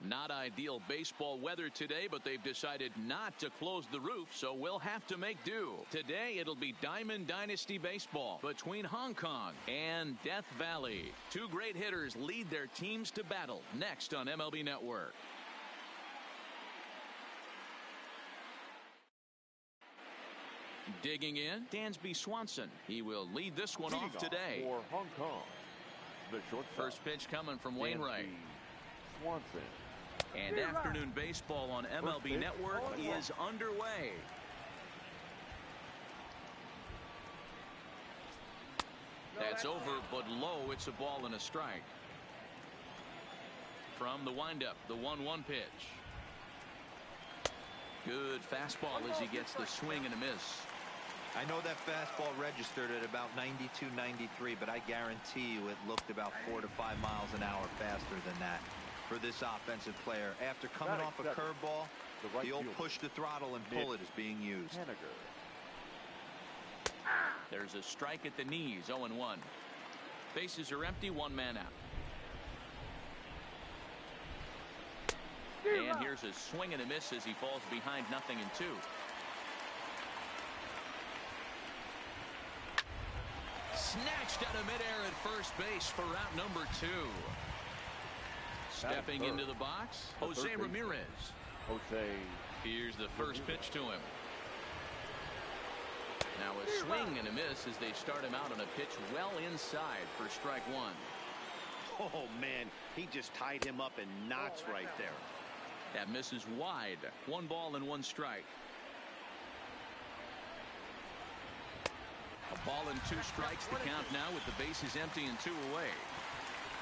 Not ideal baseball weather today, but they've decided not to close the roof, so we'll have to make do. Today it'll be Diamond Dynasty baseball between Hong Kong and Death Valley. Two great hitters lead their teams to battle next on MLB Network. Digging in, Dansby Swanson. He will lead this one off today. For Hong Kong, the shortstop. First pitch coming from Wainwright. Swanson. And afternoon baseball on MLB Network is underway. That's over, but low. It's a ball and a strike. From the windup, the 1-1 pitch. Good fastball as he gets the swing and a miss. I know that fastball registered at about 92, 93, but I guarantee you it looked about 4 to 5 miles an hour faster than that for this offensive player. After coming off a curveball, the old push the throttle and pull it is being used. There's a strike at the knees, 0-1. Bases are empty, one man out. And here's a swing and a miss as he falls behind 0-2. Snatched out of midair at first base for route number 2. Stepping into the box, Jose Ramirez. Here's the first pitch to him. Now a swing and a miss as they start him out on a pitch well inside for strike 1. Oh, man, he just tied him up in knots right there. That misses wide. 1 ball and 1 strike. A ball and 2 strikes the count now with the bases empty and 2 away.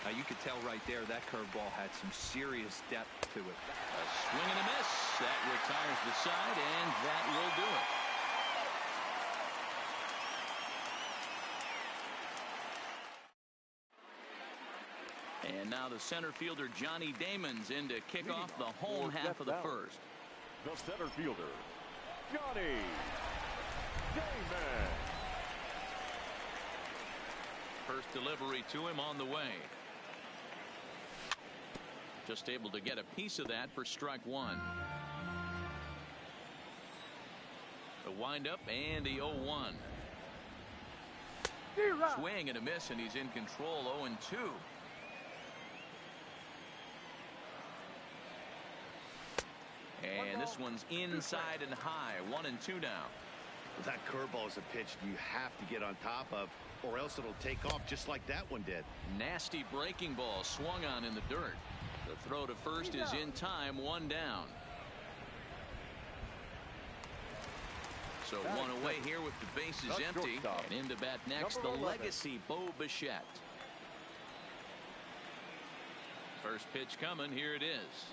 Now you could tell right there that curveball had some serious depth to it. A swing and a miss. That retires the side, and that will do it. And now the center fielder Johnny Damon's in to kick off the home half of the first. The center fielder, Johnny Damon. First delivery to him on the way. Just able to get a piece of that for strike 1. The windup and the 0-1. Swing and a miss, and he's in control. 0-2. And this one's inside and high. 1-2 now. That curveball is a pitch you have to get on top of, or else it'll take off just like that one did. Nasty breaking ball swung on in the dirt. The throw to first is in time. 1 down. So 1 away here with the bases empty. And in to bat next, the legacy Bo Bichette. First pitch coming. Here it is.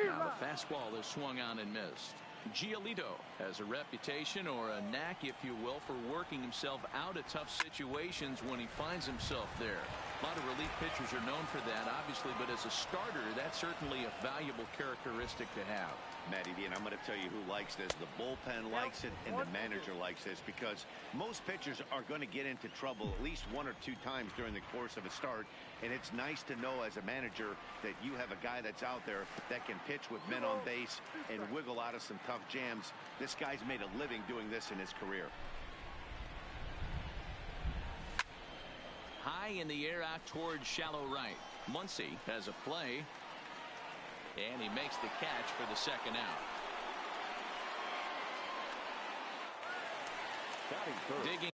Now the fastball is swung on and missed. Giolito has a reputation, or a knack if you will, for working himself out of tough situations when he finds himself there. A lot of relief pitchers are known for that, obviously, but as a starter, that's certainly a valuable characteristic to have. Matty D, and I'm going to tell you who likes this. The bullpen likes it, and the manager likes this, because most pitchers are going to get into trouble at least 1 or 2 times during the course of a start, and it's nice to know as a manager that you have a guy that's out there that can pitch with men on base and wiggle out of some tough jams. This guy's made a living doing this in his career. High in the air out towards shallow right. Muncy has a play, and he makes the catch for the second out. Digging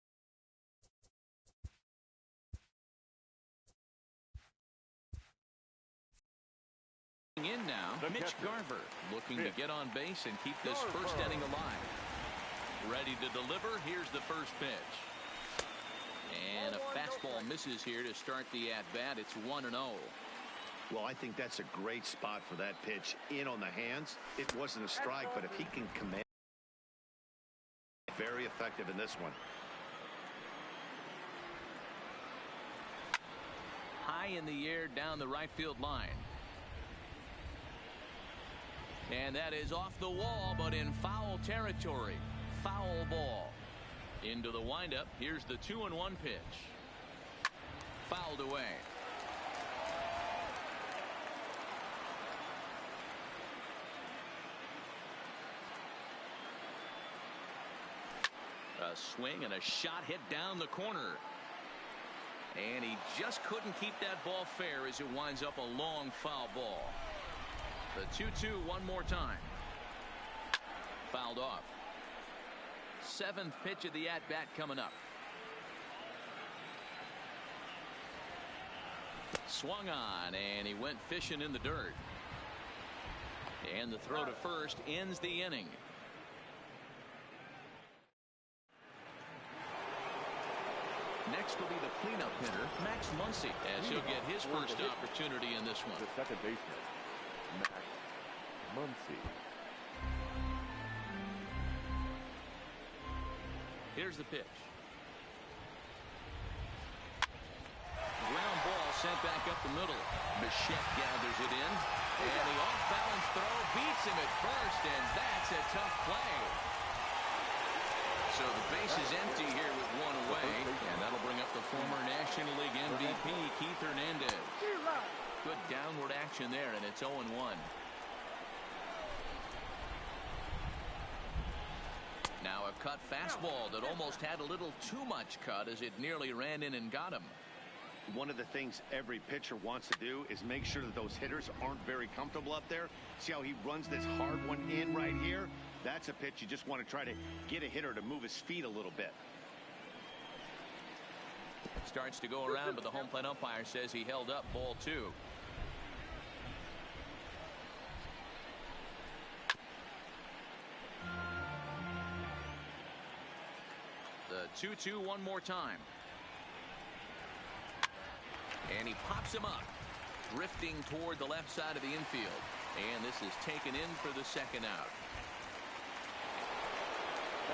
in now, Mitch Garver looking to get on base and keep this first inning alive. Ready to deliver. Here's the first pitch. And a fastball misses here to start the at-bat. It's 1-0. Well, I think that's a great spot for that pitch. In on the hands. It wasn't a strike, but if he can command, very effective in this one. High in the air down the right field line. And that is off the wall, but in foul territory. Foul ball. Into the windup. Here's the 2-1 pitch. Fouled away. A swing and a shot hit down the corner. And he just couldn't keep that ball fair as it winds up a long foul ball. The 2-2 one more time. Fouled off. Seventh pitch of the at-bat coming up. Swung on, and he went fishing in the dirt. And the throw to first ends the inning. Next will be the cleanup hitter, Max Muncy, as he'll get his first opportunity in this one. The second baseman, Max Muncy. Here's the pitch. Ground ball sent back up the middle. Bichette gathers it in. And the off-balance throw beats him at first, and that's a tough play. So the base is empty here with one away, and that'll bring up the former National League MVP, Keith Hernandez. Good downward action there, and it's 0-1. Now a cut fastball that almost had a little too much cut as it nearly ran in and got him. One of the things every pitcher wants to do is make sure that those hitters aren't very comfortable up there. See how he runs this hard one in right here? That's a pitch you just want to try to get a hitter to move his feet a little bit. Starts to go around, but the home plate umpire says he held up ball 2. The 2-2 one more time. And he pops him up, drifting toward the left side of the infield. And this is taken in for the second out.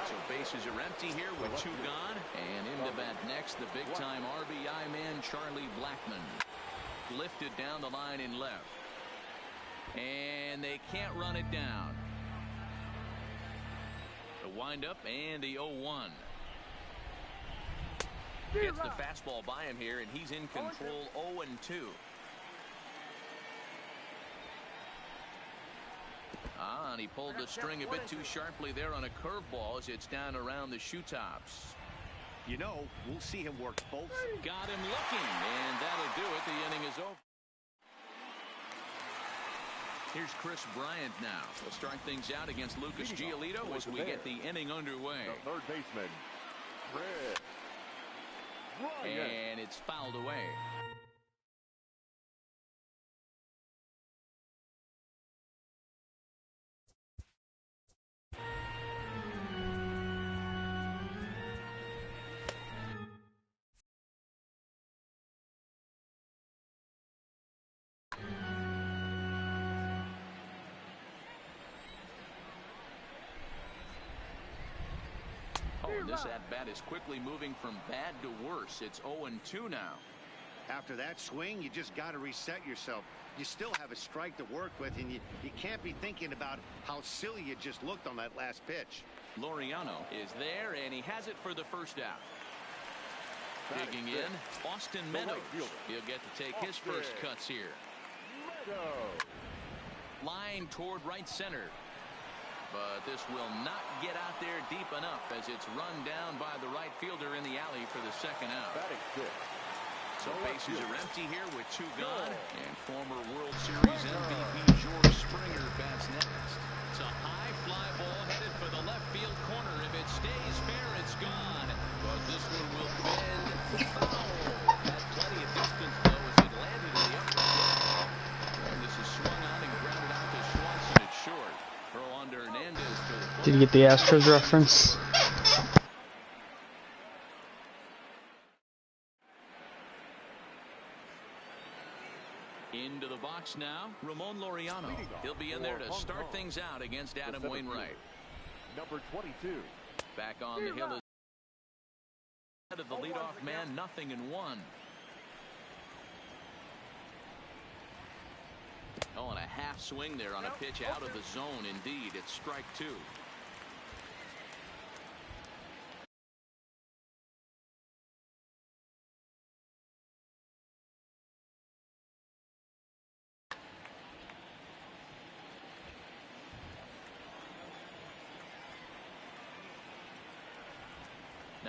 So bases are empty here with 2 gone. And into bat next, the big-time RBI man, Charlie Blackmon. Lifted down the line in left. And they can't run it down. The windup and the 0-1. Gets the fastball by him here, and he's in control. 0-2. And he pulled the string a bit too sharply there on a curveball as it's down around the shoe tops. You know, we'll see him work both. Got him looking, and that'll do it. The inning is over. Here's Chris Bryant now. We'll start things out against Lucas Giolito as we get the inning underway. The third baseman, Chris Bryant. And it's fouled away. This at-bat is quickly moving from bad to worse. It's 0-2 now. After that swing, you just got to reset yourself. You still have a strike to work with, and you can't be thinking about how silly you just looked on that last pitch. Laureano is there, and he has it for the first out. Digging in, Austin Meadows. He'll get to take his first cuts here. Line toward right center. But this will not get out there deep enough as it's run down by the right fielder in the alley for the second out. So bases are empty here with 2 gone. And former World Series MVP George Springer bats next. It's a high fly ball headed for the left field corner. If it stays fair, it's gone. But this one will bend foul. Had plenty of distance, though, as it landed in the upright. And this is swung on and grounded out to Swanson at short. Throw on to Hernandez for the Did you get the Astros reference? Into the box now, Ramon Laureano. He'll be in there to start things out against Adam Wainwright. Number 22. Back on the hill is of the leadoff man, 0-1. Oh, and a half swing there on a pitch out of the zone. Indeed, it's strike 2.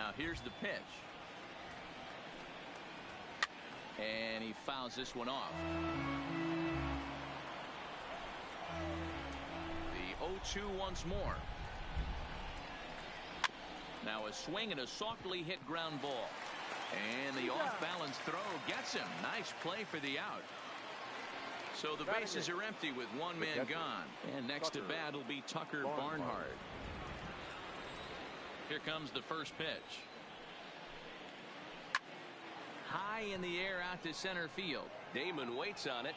Now here's the pitch. And he fouls this one off. The 0-2 once more. Now a swing and a softly hit ground ball. And the off-balance throw gets him. Nice play for the out. So the bases are empty with one man gone. And next to bat will be Tucker Barnhart. Here comes the first pitch. High in the air out to center field. Damon waits on it.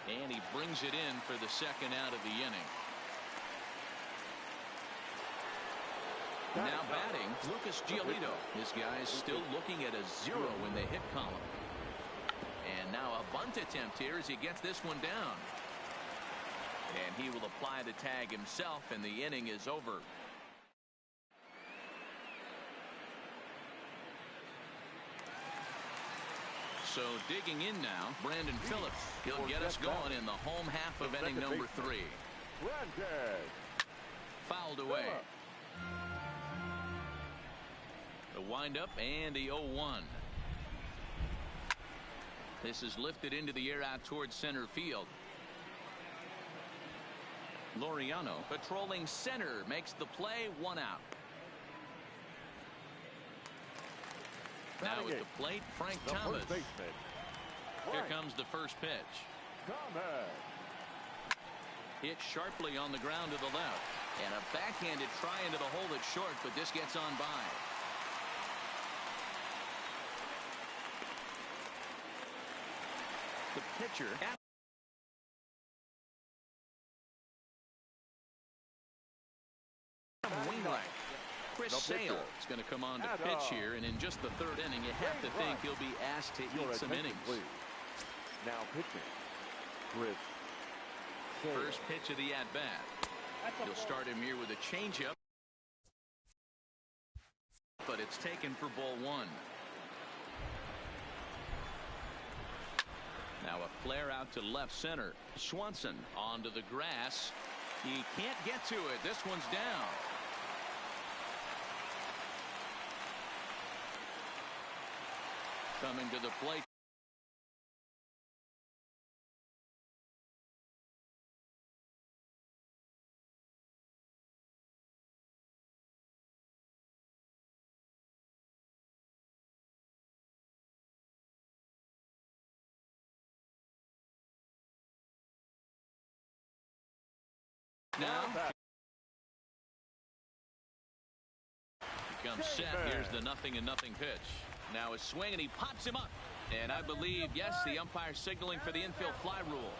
And he brings it in for the second out of the inning. Now batting, Lucas Giolito. This guy is still looking at a 0 in the hit column. And now a bunt attempt here as he gets this one down. And he will apply the tag himself, and the inning is over. So digging in now, Brandon Phillips. He'll get us going in the home half of inning number 3. Fouled away. The windup and the 0-1. This is lifted into the air out towards center field. Laureano patrolling center makes the play, 1 out. Now at the plate, Frank Thomas. Here comes the first pitch. Hit sharply on the ground to the left. And a backhanded try into the hole that's short, but this gets on by. The pitcher. Chris Sale is going to come on to pitch here, and in just the 3rd inning, you have to think he'll be asked to eat some innings. Now pitching, Chris Sale. First pitch of the at-bat. He'll start him here with a changeup, but it's taken for ball 1. Now a flare out to left center. Swanson onto the grass. He can't get to it. This one's down. Coming to the plate. Now he comes set. Here's the 0-0 pitch. Now a swing, and he pops him up. And I believe, yes, the umpire signaling for the infield fly rule.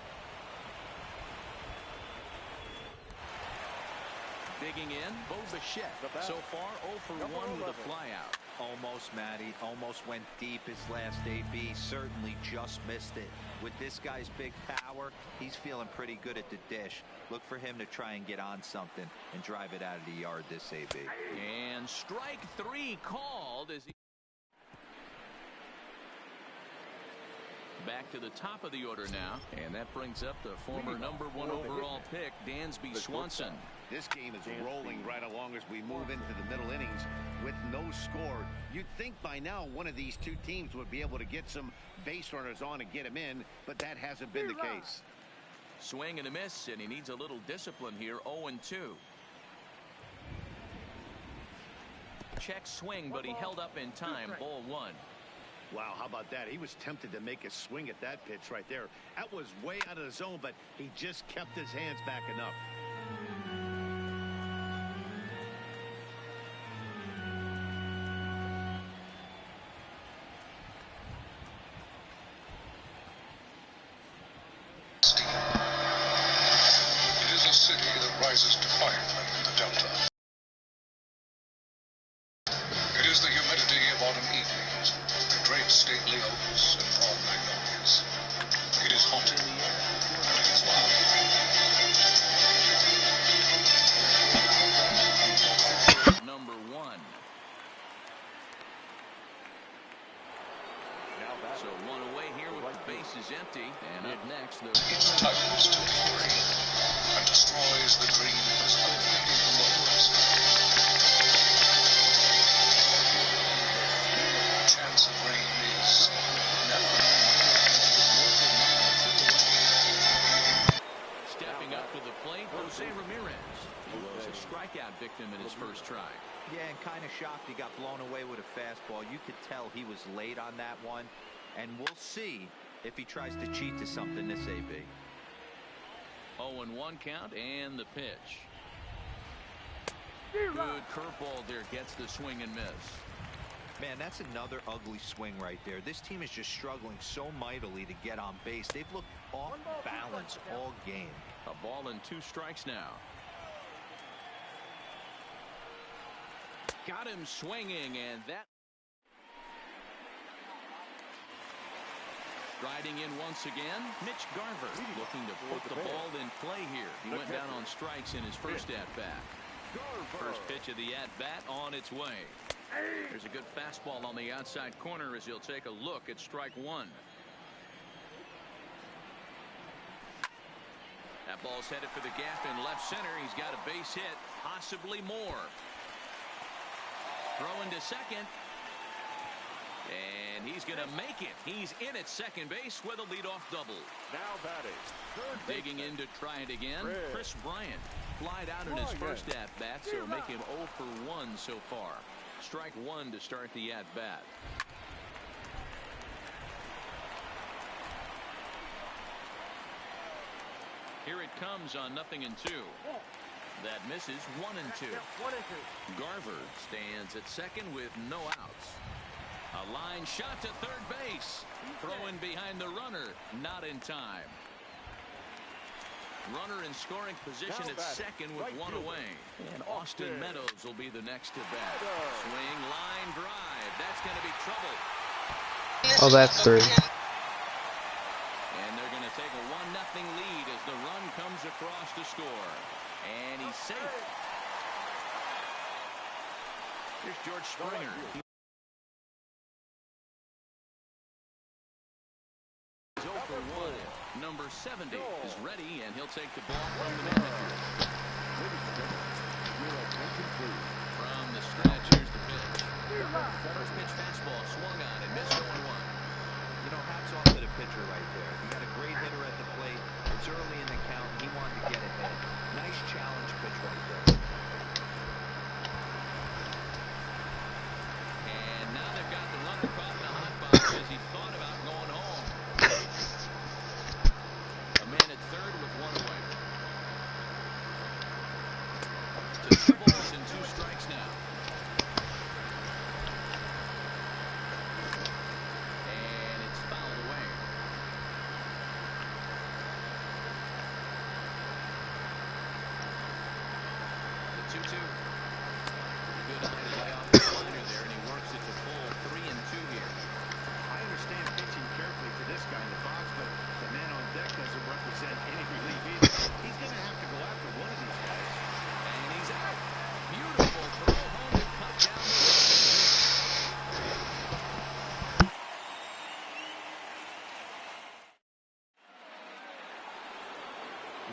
Digging in, Bo Bichette. So far, 0 for 1 with a fly out. Almost, Matty. Almost went deep his last AB. Certainly just missed it. With this guy's big power, he's feeling pretty good at the dish. Look for him to try and get on something and drive it out of the yard this AB. And strike 3 called as he... Back to the top of the order now, and that brings up the former number 1 overall pick, Dansby Swanson. This game is rolling right along as we move into the middle innings with no score. You'd think by now one of these two teams would be able to get some base runners on and get him in, but that hasn't been the case. Swing and a miss, and he needs a little discipline here. 0-2. Check swing, but he held up in time. Ball 1. Wow, how about that? He was tempted to make a swing at that pitch right there. That was way out of the zone, but he just kept his hands back enough. It is a city that rises defiantly in the Delta. It is the humidity of autumn evenings, the great stately oaks and broad magnolias. It is haunting, and it is loud. Number 1. So 1 away here with the bases empty, and up next the... Its tightens to the green and destroys the dreams of many below us. strikeout victim in his first try. Yeah, and kind of shocked he got blown away with a fastball. You could tell he was late on that one. And we'll see if he tries to cheat to something this AB. 0-1 count and the pitch. Good curveball there, gets the swing and miss. Man, that's another ugly swing right there. This team is just struggling so mightily to get on base. They've looked off balance all game. A ball and 2 strikes now. Got him swinging, and that. Riding in once again, Mitch Garver looking to put the ball in play here. He went down on strikes in his first at-bat. First pitch of the at-bat on its way. There's a good fastball on the outside corner as he'll take a look at strike 1. That ball's headed for the gap in left center. He's got a base hit, possibly more. Throwing to second. And he's going to make it. He's in at second base with a leadoff double. Now batting. Digging in to try it again. Chris Bryant flied out in his first at-bat, so make him 0 for 1 so far. Strike 1 to start the at-bat. Here it comes on 0-2. That misses 1-2. Garver stands at second with no outs. A line shot to third base. Throwing behind the runner. Not in time. Runner in scoring position at second with 1 away. And Austin Meadows will be the next to bat. Swing, line drive. That's going to be trouble. Oh, that's 3. And they're going to take a 1-0 lead as the run comes across to score. And he's safe. Here's George Springer. He's 0 for 1. Number 70 is ready, and he'll take the ball from the manager. From the stretch, here's the pitch. First pitch fastball swung on and missed 0-1. You know, hats off to the pitcher right there. He got a great hitter at the plate. It's early in the count. He wanted to get ahead. Nice challenge pitch right there. And now they've got the runner caught in the hot box as he thought about going home. A man at third with 1 away. To 2 balls and 2 strikes now. And it's fouled away. The 2-2. Good on the way off the liner there, and he works it to full 3-2 here. I understand pitching carefully to this guy in the box, but the man on deck doesn't represent any relief either. He's going to have to go after one of these guys. And he's out. Beautiful throw home to cut down the run.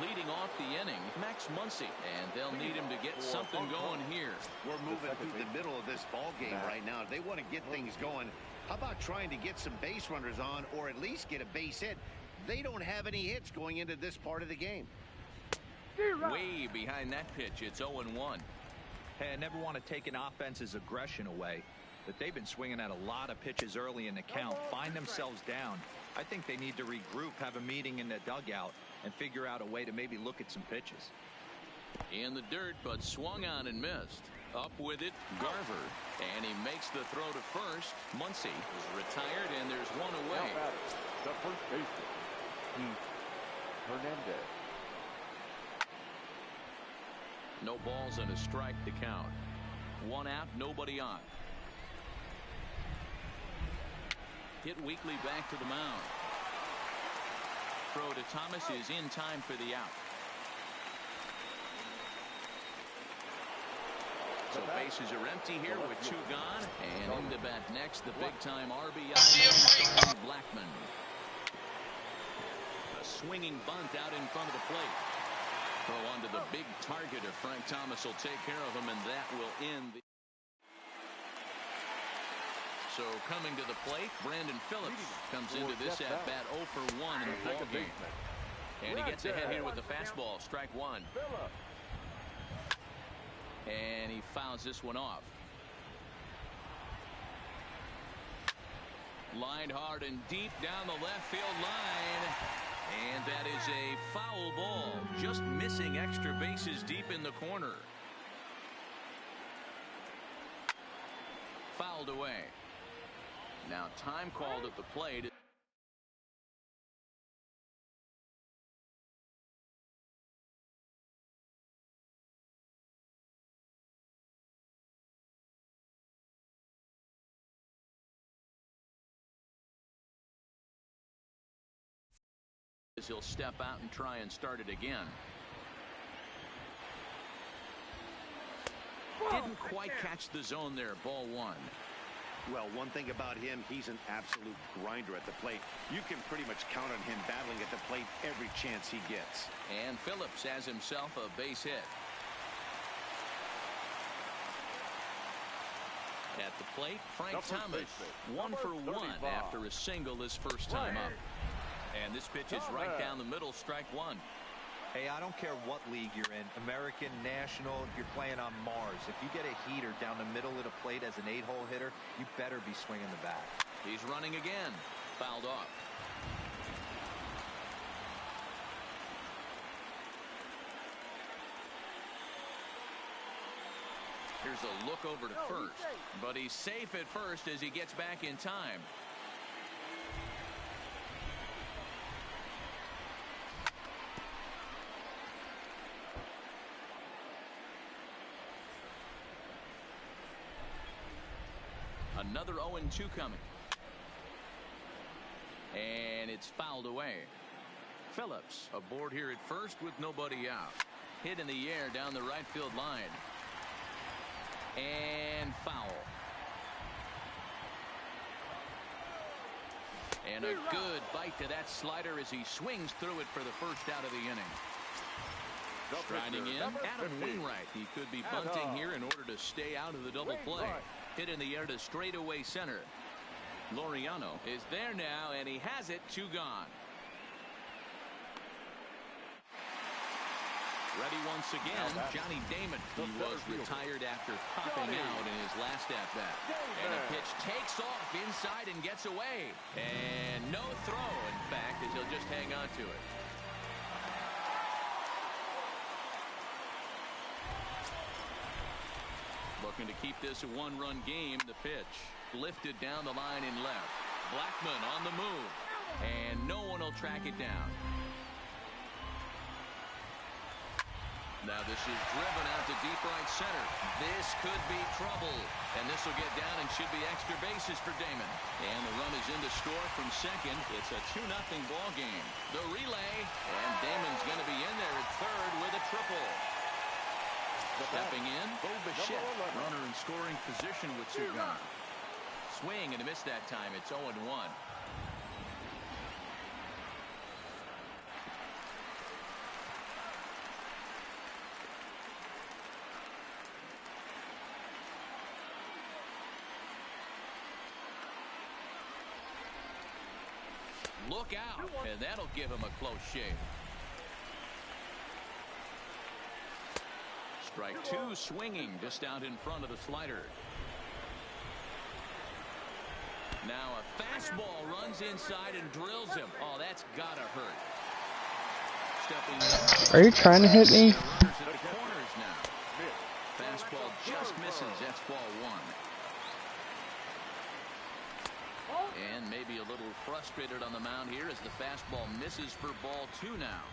Leading off the inning, Max Muncy, and they'll need him to get something going here. We're moving through the middle of this ball game right now. If they want to get things going, how about trying to get some base runners on, or at least get a base hit? They don't have any hits going into this part of the game. Way behind that pitch, it's 0-1. Hey, I never want to take an offense's aggression away, but they've been swinging at a lot of pitches early in the count. Find themselves down. I think they need to regroup, have a meeting in the dugout, and figure out a way to maybe look at some pitches. In the dirt, but swung on and missed. Up with it, Garver, and he makes the throw to first. Muncy is retired, and there's 1 away. The first baseman, Hernandez. No balls and a strike to count. 1 out, nobody on. Hit weakly back to the mound. Throw to Thomas is in time for the out. So bases are empty here with 2 gone. And in the bat next, the big-time RBI man, Blackman. A swinging bunt out in front of the plate. Throw onto the big target of Frank Thomas will take care of him, and that will end the. So coming to the plate, Brandon Phillips comes into this at-bat 0 for 1 in the ball game. And he gets ahead here with the fastball, strike 1. And he fouls this one off. Lined hard and deep down the left field line. And that is a foul ball. Just missing extra bases deep in the corner. Fouled away. Now time called at the plate. He'll step out and try and start it again. Didn't quite catch the zone there. Ball one. Well, one thing about him, he's an absolute grinder at the plate. You can pretty much count on him battling at the plate every chance he gets. And Phillips has himself a base hit. At the plate, Frank Thomas, 1 for 1 after a single his first time up. And this pitch is right down the middle, strike one. Hey, I don't care what league you're in, American, National, if you're playing on Mars. If you get a heater down the middle of the plate as an 8-hole hitter, you better be swinging the bat. He's running again. Fouled off. Here's a look over to first, but he's safe at first as he gets back in time. Another 0-2 coming. And it's fouled away. Phillips aboard here at first with nobody out. Hit in the air down the right field line. And foul. And a good bite to that slider as he swings through it for the first out of the inning. Striding in, Adam Wainwright. He could be bunting here in order to stay out of the double play. Hit in the air to straightaway center. Laureano is there now, and he has it. 2 gone. Ready once again, Johnny Damon. He was retired after popping out in his last at-bat. And a pitch takes off inside and gets away. And no throw, in fact, as he'll just hang on to it. Looking to keep this a 1-run game. The pitch lifted down the line in left. Blackman on the move, and no one will track it down. Now this is driven out to deep right center. This could be trouble, and this will get down and should be extra bases for Damon. And the run is in to score from second. It's a 2-0 ball game. The relay, and Damon's going to be in there at third with a triple. Stepping in, Bo Bichette, runner in scoring position with 2 gone. Swing and a miss that time. It's 0-1. Look out, and that'll give him a close shave. Strike 2, swinging just out in front of the slider. Now a fastball runs inside and drills him. Oh, that's gotta hurt. Stepping in. Are you trying to hit me? Runners at the corners now. Fastball just misses. That's ball 1. And maybe a little frustrated on the mound here as the fastball misses for ball 2 now.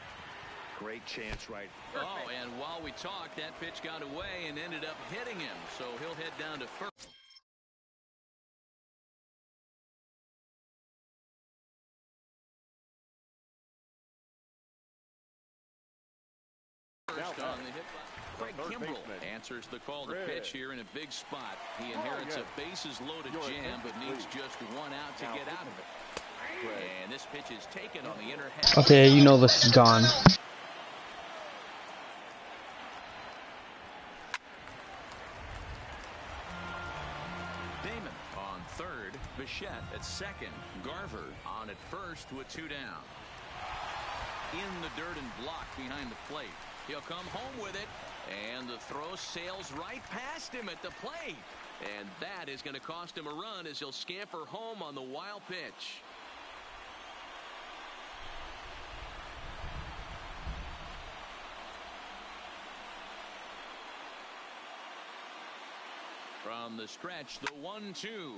Great chance, right? Oh, and while we talked, that pitch got away and ended up hitting him. So he'll head down to first. On the hit by Craig Kimbrell answers the call to pitch here in a big spot. He inherits a bases loaded jam, but needs just 1 out to get out of it. And this pitch is taken on the inner half. Okay, you know this is gone. Damon on third, Bichette at second, Garver on at first with 2 down. In the dirt and blocked behind the plate. He'll come home with it, and the throw sails right past him at the plate. And that is going to cost him a run as he'll scamper home on the wild pitch. From the stretch, the 1-2.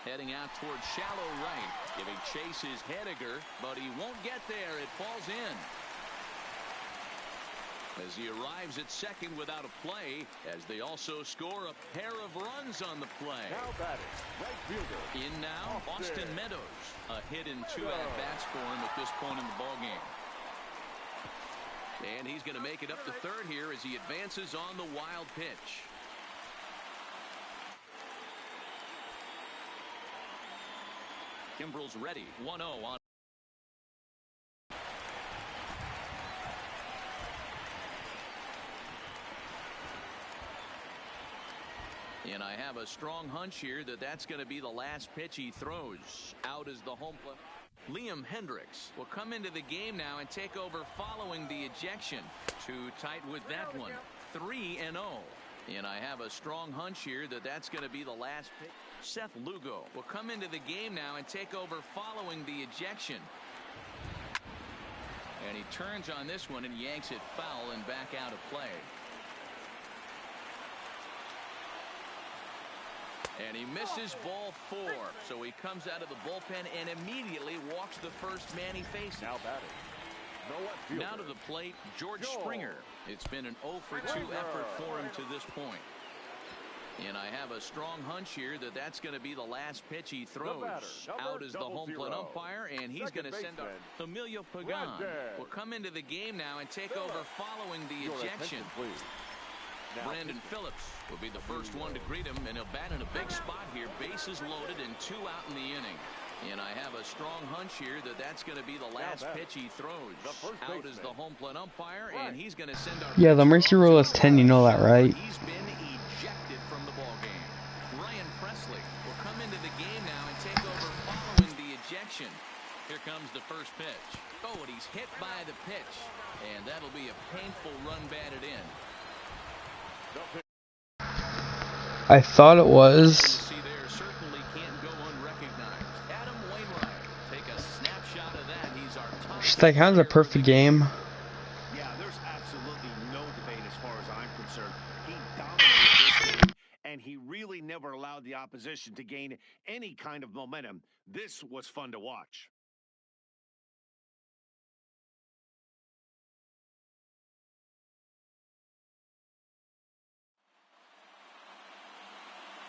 Heading out towards shallow right. Giving chase is Hediger, but he won't get there. It falls in. As he arrives at second without a play, as they also score a pair of runs on the play. Now batting, right fielder. In now, Austin Meadows. A hit in 2 at-bats for him at this point in the ballgame. And he's going to make it up to third here as he advances on the wild pitch. Kimbrel's ready. 1-0 on. And I have a strong hunch here that that's going to be the last pitch he throws. Out is the home plate. Liam Hendricks will come into the game now and take over following the ejection. Too tight with that one. 3-0. And I have a strong hunch here that that's going to be the last pitch. Seth Lugo will come into the game now and take over following the ejection. And he turns on this one and yanks it foul and back out of play. And he misses ball 4. So he comes out of the bullpen and immediately walks the first man he faces. Now batting. Now to the plate, George Springer. It's been an 0 for 2 effort for him to this point. And I have a strong hunch here that that's going to be the last pitch he throws. Out is the home plate umpire, and he's going to send up Emilio Pagan. Will come into the game now and take over following the ejection. Brandon Phillips will be the first one to greet him, and he'll bat in a big spot here. Bases loaded and 2 out in the inning. And I have a strong hunch here that that's going to be the last pitch he throws. Out is the home plate umpire, and he's going to send our. Yeah, the mercy rule is 10. You know that, right? He's been ejected from the ball game. Ryan Presley will come into the game now and take over following the ejection. Here comes the first pitch. Oh, and he's hit by the pitch, and that'll be a painful run batted in. I thought it was. She's like, how's a perfect game? Yeah, there's absolutely no debate as far as I'm concerned. He dominated this game, and he really never allowed the opposition to gain any kind of momentum. This was fun to watch.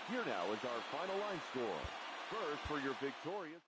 Here now is our final line score. First, for your victorious.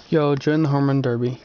Yo, join the home run derby.